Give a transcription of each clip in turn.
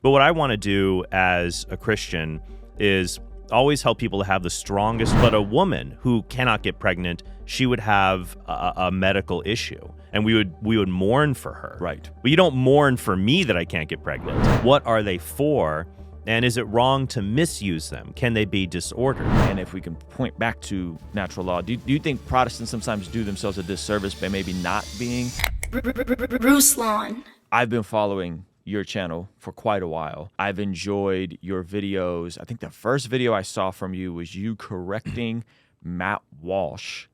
But what I want to do as a Christian is always help people to have the strongest, but a woman who cannot get pregnant, she would have a medical issue, and we would mourn for her. Right. But you don't mourn for me that I can't get pregnant. What are they for? And is it wrong to misuse them? Can they be disordered? And if we can point back to natural law, do you think Protestants sometimes do themselves a disservice by maybe not being? Ruslan. I've been following your channel for quite a while. I've enjoyed your videos. I think the first video I saw from you was you correcting Matt Walsh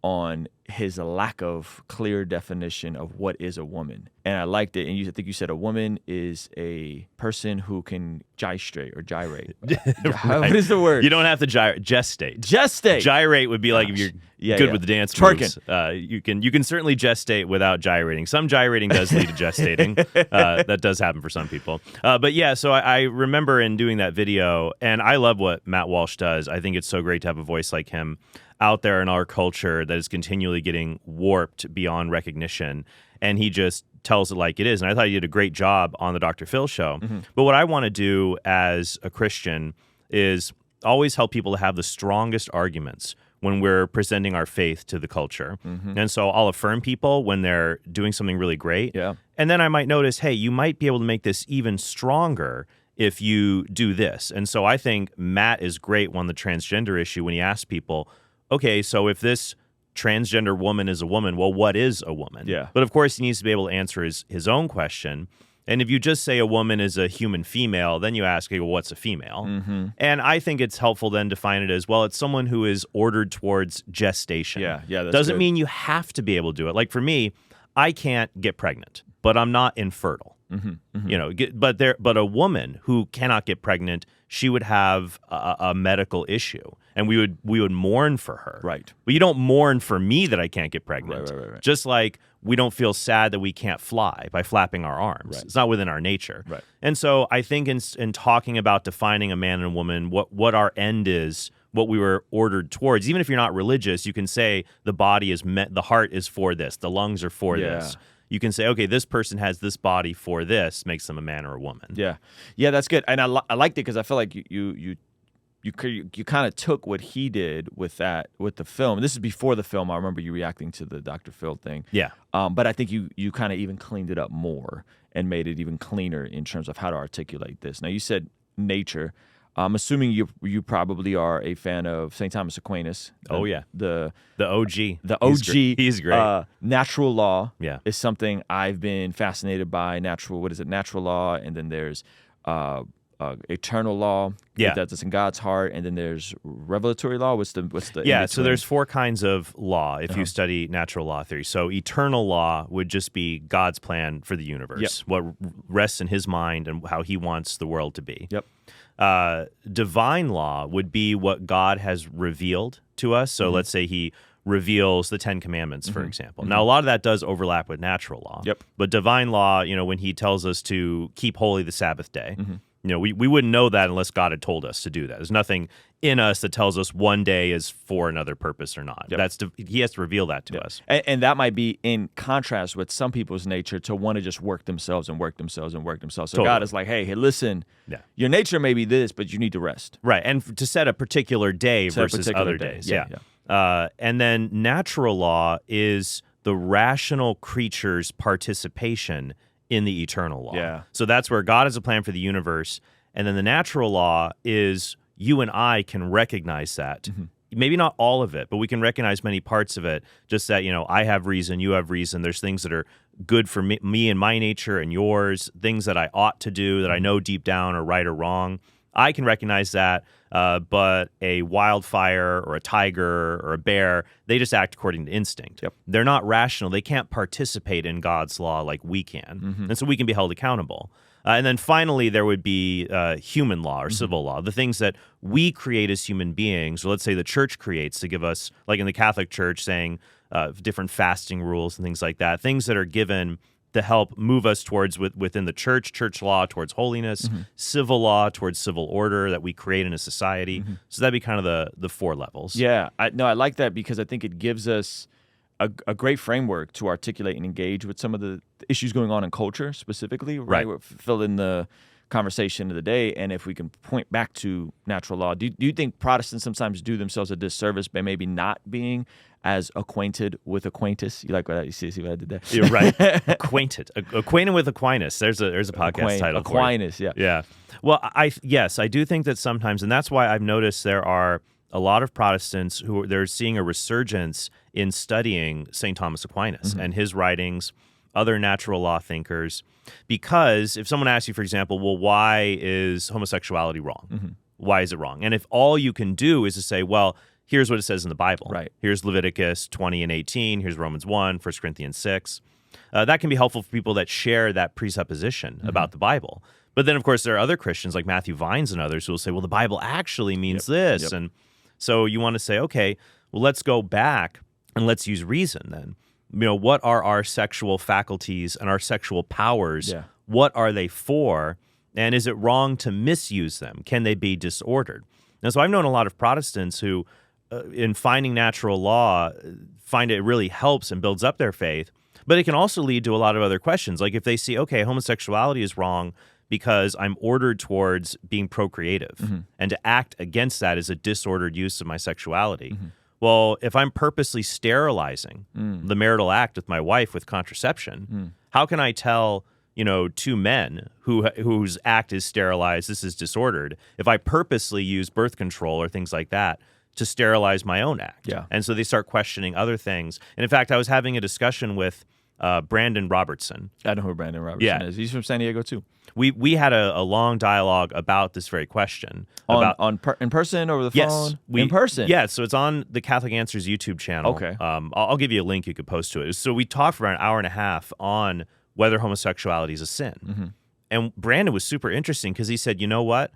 on his lack of clear definition of what is a woman. And I liked it. And I think you said a woman is a person who can gyrate. Right. What is the word? You don't have to gestate. Gestate. Gyrate would be like if you're good with the dance moves. You can certainly gestate without gyrating. Some gyrating does lead to gestating. That does happen for some people. But yeah, so I remember in doing that video, and I love what Matt Walsh does. I think it's so great to have a voice like him out there in our culture that is continually getting warped beyond recognition. And he just tells it like it is. And I thought he did a great job on the Dr. Phil show. Mm-hmm. But what I want to do as a Christian is always help people to have the strongest arguments when we're presenting our faith to the culture. Mm-hmm. And so I'll affirm people when they're doing something really great. Yeah. And then I might notice, hey, you might be able to make this even stronger if you do this. And so I think Matt is great on the transgender issue when he asks people, okay, so if this transgender woman is a woman, well, what is a woman? Yeah. But of course, he needs to be able to answer his own question. And if you just say a woman is a human female, then you ask, okay, well, what's a female? Mm-hmm. And I think it's helpful then to define it as, well, it's someone who is ordered towards gestation. Yeah, that's Doesn't good. mean you have to be able to do it. Like for me, I can't get pregnant, but I'm not infertile. Mm-hmm. Mm-hmm. You know, but a woman who cannot get pregnant, she would have a medical issue, and we would mourn for her. Right. But you don't mourn for me that I can't get pregnant. Right. Just like we don't feel sad that we can't fly by flapping our arms. Right. It's not within our nature. Right. And so I think in talking about defining a man and a woman, what our end is, what we were ordered towards, even if you're not religious, you can say the body is meant, the heart is for this, the lungs are for this. You can say, okay, this person has this body for this, makes them a man or a woman. Yeah, that's good. And I liked it because I feel like you kind of took what he did with the film. This is before the film. I remember you reacting to the Dr. Phil thing. Yeah. But I think you kind of even cleaned it up more and made it even cleaner in terms of how to articulate this. Now, you said nature. I'm assuming you probably are a fan of St. Thomas Aquinas. Oh yeah, the OG. The OG. He's great. Natural law. Yeah. Is something I've been fascinated by. Natural law, and then there's eternal law. Yeah, that's in God's heart, and then there's revelatory law. What's the yeah? So there's 4 kinds of law if you study natural law theory. So eternal law would just be God's plan for the universe, what rests in His mind and how He wants the world to be. Yep. Divine law would be what God has revealed to us. So let's say He reveals the 10 Commandments, for example. Now, a lot of that does overlap with natural law. Yep. But divine law, when He tells us to keep holy the Sabbath day, we wouldn't know that unless God had told us to do that. There's nothing in us that tells us one day is for another purpose or not. Yep. He has to reveal that to us. And that might be in contrast with some people's nature to want to just work themselves. So Totally. God is like, hey, listen, your nature may be this, but you need to rest. Right, and to set a particular day versus other days. Yeah. And then natural law is the rational creature's participation in the eternal law. Yeah. So that's where God has a plan for the universe. And then the natural law is you and I can recognize that. Mm-hmm. Maybe not all of it, but we can recognize many parts of it. Just that, I have reason, you have reason. There's things that are good for me and my nature and yours, things that I ought to do that I know deep down are right or wrong. I can recognize that, but a wildfire or a tiger or a bear, they just act according to instinct. Yep. They're not rational. They can't participate in God's law like we can. Mm-hmm. And so we can be held accountable. And then finally, there would be human law or civil law, the things that we create as human beings, or let's say the church creates to give us, like in the Catholic Church, saying different fasting rules and things like that, things that are given to help move us towards within the church law towards holiness, civil law towards civil order that we create in a society. So that'd be kind of the 4 levels. Yeah, I like that because I think it gives us a great framework to articulate and engage with some of the issues going on in culture specifically, right? Right. Fill in the conversation of the day. And if we can point back to natural law, do you think Protestants sometimes do themselves a disservice by maybe not being as acquainted with Aquinas? You like what you see what I did there? You're right. Acquainted with Aquinas. There's a podcast title for it. Aquinas, yeah. Yeah. Well, I do think that sometimes, and that's why I've noticed there are a lot of Protestants who they're seeing a resurgence in studying St. Thomas Aquinas and his writings, other natural law thinkers, because if someone asks you, for example, well, why is homosexuality wrong? Why is it wrong? And if all you can do is to say, well, here's what it says in the Bible. Right. Here's Leviticus 20 and 18. Here's Romans 1, 1 Corinthians 6. That can be helpful for people that share that presupposition about the Bible. But then, of course, there are other Christians like Matthew Vines and others who will say, well, the Bible actually means this. And so you want to say, okay, well, let's go back and let's use reason then. What are our sexual faculties and our sexual powers? Yeah. What are they for? And is it wrong to misuse them? Can they be disordered? And so I've known a lot of Protestants who, in finding natural law, find it really helps and builds up their faith. But it can also lead to a lot of other questions. Like if they see, okay, homosexuality is wrong because I'm ordered towards being procreative, and to act against that is a disordered use of my sexuality. Well, if I'm purposely sterilizing the marital act with my wife with contraception, how can I tell, two men whose act is sterilized, this is disordered, if I purposely use birth control or things like that to sterilize my own act? Yeah. And so they start questioning other things. And in fact, I was having a discussion with Brandon Robertson. I know who Brandon Robertson is. He's from San Diego too. We had a long dialogue about this very question. In person, over the phone? Yes. In person? Yeah, so it's on the Catholic Answers YouTube channel. Okay. I'll give you a link you could post to it. So we talked for an hour and a half on whether homosexuality is a sin. And Brandon was super interesting because he said, you know what?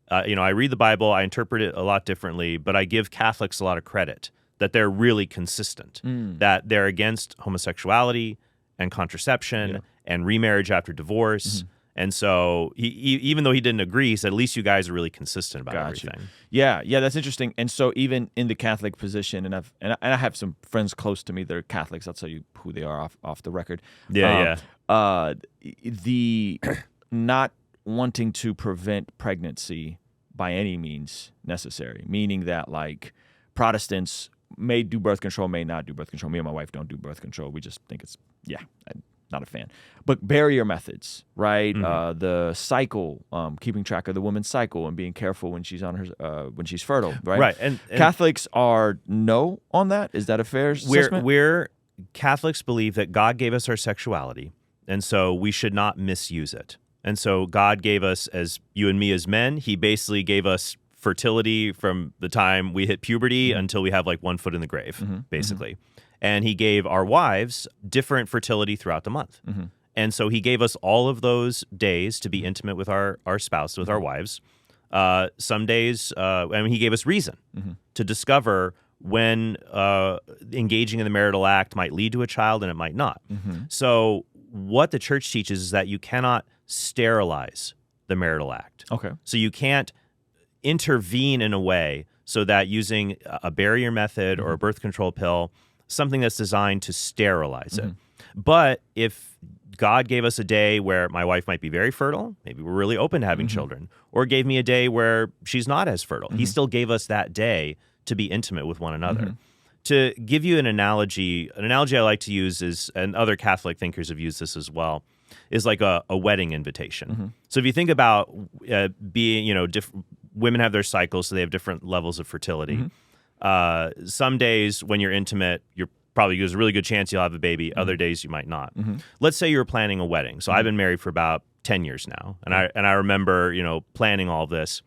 I read the Bible, I interpret it a lot differently, but I give Catholics a lot of credit that they're really consistent, that they're against homosexuality and contraception and remarriage after divorce. And so even though he didn't agree, he said, at least you guys are really consistent about everything. Yeah, that's interesting. And so even in the Catholic position, and I have some friends close to me that are Catholics. I'll tell you who they are off the record. The not wanting to prevent pregnancy by any means necessary, meaning that like Protestants may do birth control, may not do birth control. Me and my wife don't do birth control. We just think it's, I'm not a fan. But barrier methods, right? The cycle, keeping track of the woman's cycle and being careful when she's on her when she's fertile, right? Right. And Catholics are no on that. Is that a fair assessment? We're Catholics believe that God gave us our sexuality, and so we should not misuse it. And so God gave us, as you and me as men, he basically gave us fertility from the time we hit puberty until we have like 1 foot in the grave, basically. And he gave our wives different fertility throughout the month. And so he gave us all of those days to be intimate with our spouse, with our wives. Some days, he gave us reason to discover when engaging in the marital act might lead to a child and it might not. So what the church teaches is that you cannot sterilize the marital act. Okay. So you can't intervene in a way so that using a barrier method or a birth control pill, something that's designed to sterilize it. But if God gave us a day where my wife might be very fertile, maybe we're really open to having children, or gave me a day where she's not as fertile, he still gave us that day to be intimate with one another. To give you an analogy I like to use is, and other Catholic thinkers have used this as well, is like a wedding invitation. So if you think about being, women have their cycles, so they have different levels of fertility. Some days when you're intimate, there's a really good chance you'll have a baby. Other days you might not. Let's say you're planning a wedding. So I've been married for about 10 years now, and I remember planning all this.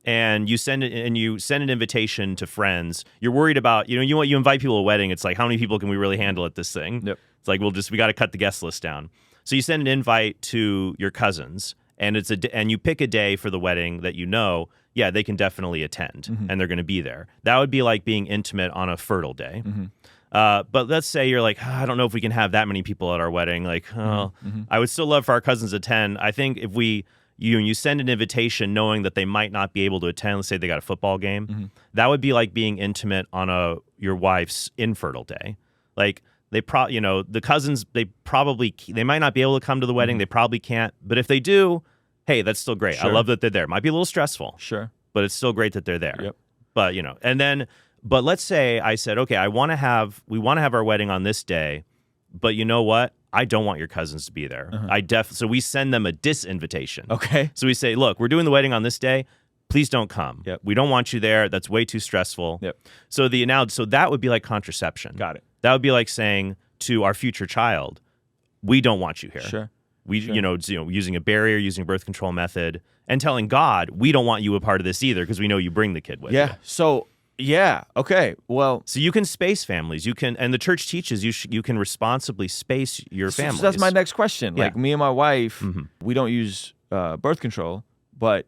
And you send an invitation to friends. You're worried about you invite people to a wedding. It's like, how many people can we really handle at this thing? It's like we got to cut the guest list down. So you send an invite to your cousins, and and you pick a day for the wedding that they can definitely attend and they're going to be there. That would be like being intimate on a fertile day. But let's say you're like, I don't know if we can have that many people at our wedding. Like, I would still love for our cousins to attend. I think if you send an invitation knowing that they might not be able to attend, let's say they got a football game, that would be like being intimate on your wife's infertile day. Like the cousins, they might not be able to come to the wedding. They probably can't. But if they do, hey, that's still great. Sure. I love that they're there. Might be a little stressful. Sure. But it's still great that they're there. Yep. But, but let's say I said, okay, we want to have our wedding on this day, but you know what? I don't want your cousins to be there. So we send them a disinvitation. Okay. So we say, look, we're doing the wedding on this day. Please don't come. Yep. We don't want you there. That's way too stressful. Yep. So that would be like contraception. Got it. That would be like saying to our future child, we don't want you here. Sure. Using a barrier, using a birth control method, and telling God, we don't want you a part of this either because we know you bring the kid with you. So, okay. Well, so you can space families. You can, and the church teaches you can responsibly space your families. So that's my next question. Yeah. Like me and my wife, we don't use birth control, but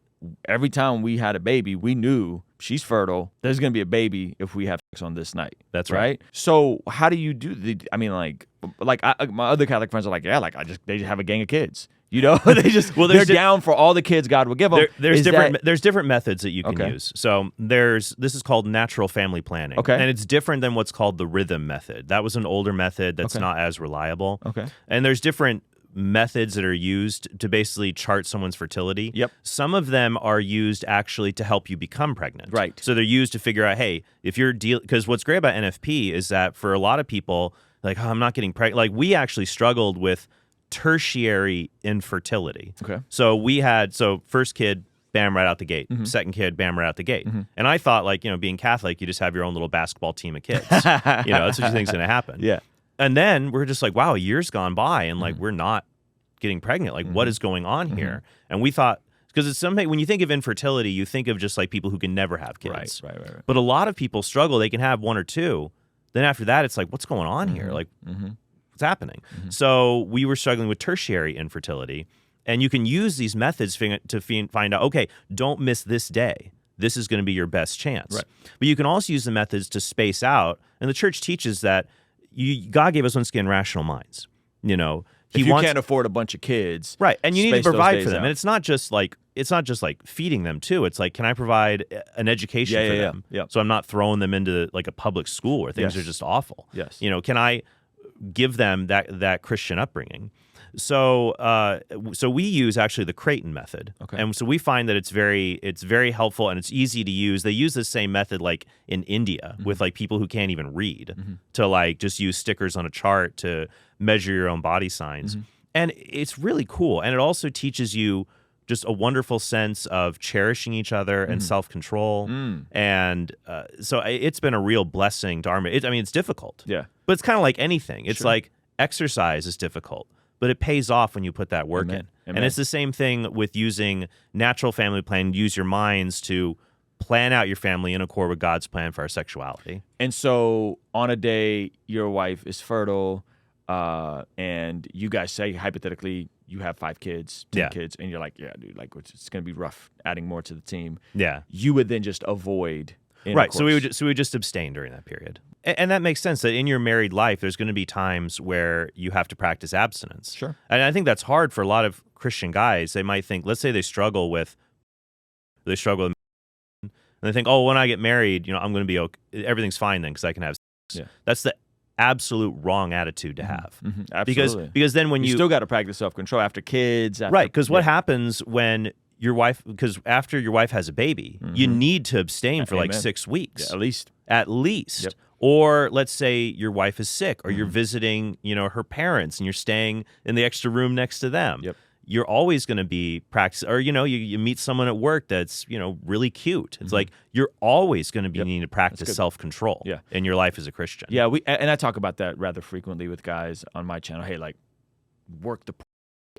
every time we had a baby, we knew she's fertile. There's going to be a baby if we have sex on this night. That's right. So how do you do my other Catholic friends are like, they just have a gang of kids. They're down for all the kids God will give them. There's different methods that you can use. So this is called natural family planning. Okay. And it's different than what's called the rhythm method. That was an older method that's not as reliable. Okay. And there's different methods that are used to basically chart someone's fertility. Yep. Some of them are used actually to help you become pregnant. Right. So they're used to figure out, hey, if you're because what's great about NFP is that for a lot of people, like, I'm not getting pregnant. Like, we actually struggled with tertiary infertility. Okay. So first kid, bam, right out the gate. Second kid, bam, right out the gate. And I thought, like, being Catholic, you just have your own little basketball team of kids. That's what you think's going to happen. Yeah. And then we're just like, wow, a year's gone by and like we're not getting pregnant. Like, what is going on here? And we thought, because it's something, when you think of infertility, you think of just like people who can never have kids. Right. But a lot of people struggle. They can have one or two. Then after that, it's like, what's going on here? Like, what's happening? So we were struggling with tertiary infertility. And you can use these methods to find out, okay, don't miss this day. This is going to be your best chance. Right. But you can also use the methods to space out. And the church teaches that God gave us once again rational minds. If you can't afford a bunch of kids, right, and you need to provide for them, out. and it's not just like feeding them too. It's like, can I provide an education for them? Yeah. So I'm not throwing them into like a public school where things are just awful. Yes. Can I give them that Christian upbringing? So we use actually the Creighton method. Okay. And so we find that it's very helpful and it's easy to use. They use the same method like in India with like people who can't even read to like just use stickers on a chart to measure your own body signs. And it's really cool. And it also teaches you just a wonderful sense of cherishing each other and self-control. And so it's been a real blessing to our it's difficult. Yeah. But it's kind of like anything. It's like exercise is difficult, but it pays off when you put that work in. Amen. And it's the same thing with using natural family planning. Use your minds to plan out your family in accord with God's plan for our sexuality. And so on a day your wife is fertile, and you guys say hypothetically you have 5 kids, 10 kids, and you're like, yeah, dude, like it's going to be rough adding more to the team. Yeah. You would then just avoid intercourse. Right. So we would just abstain during that period. And that makes sense that in your married life, there's going to be times where you have to practice abstinence. Sure. And I think that's hard for a lot of Christian guys. They might think, let's say they struggle with, and they think, oh, when I get married, I'm going to be okay. Everything's fine then because I can have sex. Yeah. That's the absolute wrong attitude to have. Absolutely. Because then when you still got to practice self-control after kids. Right. Because what happens when your wife, because after your wife has a baby, you need to abstain for like 6 weeks. Yeah, at least. At least. Yep. Or let's say your wife is sick or you're visiting, her parents and you're staying in the extra room next to them. Yep. You're always going to be practicing, or, you meet someone at work that's, really cute. It's like you're always going to be needing to practice self-control in your life as a Christian. Yeah, and I talk about that rather frequently with guys on my channel. Hey, like, work the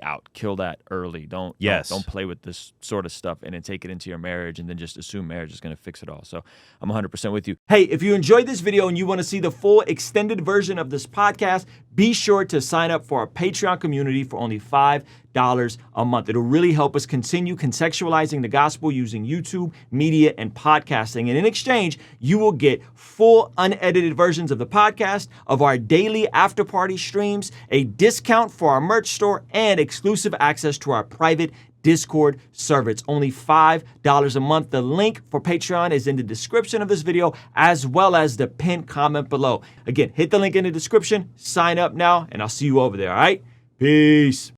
out, kill that early. Don't play with this sort of stuff and then take it into your marriage and then just assume marriage is going to fix it all. So I'm 100% with you. Hey, if you enjoyed this video and you want to see the full extended version of this podcast, be sure to sign up for our Patreon community for only $5 a month. It'll really help us continue contextualizing the gospel using YouTube, media, and podcasting. And in exchange, you will get full unedited versions of the podcast, of our daily after party streams, a discount for our merch store, and exclusive access to our private Discord server. It's only $5 a month. The link for Patreon is in the description of this video, as well as the pinned comment below. Again, hit the link in the description, sign up now, and I'll see you over there, all right? Peace.